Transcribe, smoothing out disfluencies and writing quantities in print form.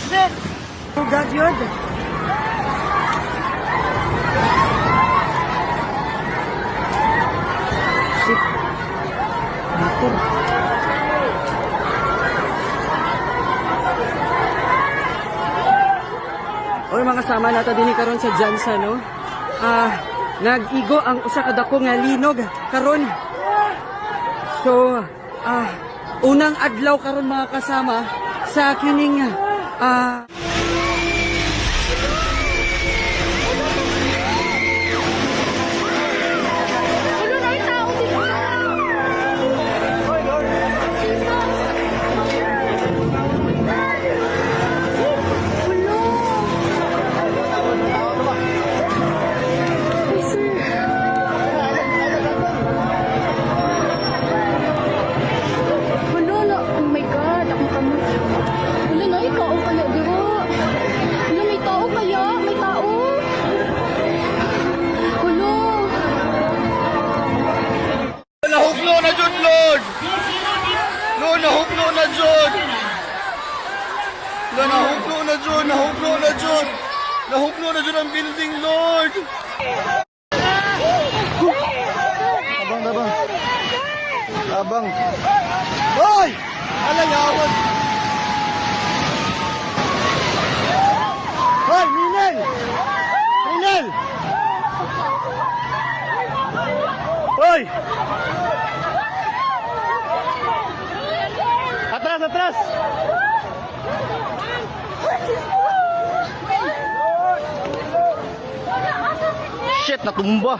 Shit! Oh God, yun! Shit! Motor! Oy, mga kasama nato din karon sa Jansa, no? Nag-igo ang usa ka dako nga linog karon. So, unang adlaw karon mga kasama sa kining Nahugno na dyan, Lord! Lord, nahugno na dyan! Lord, nahugno na dyan! Nahugno na dyan! Nahugno na dyan ang building, Lord! Abang, abang! Abang! Hoy! Alayawan! Hoy, Minel! Minel! Hoy! Atras, atras! Shit, natumba!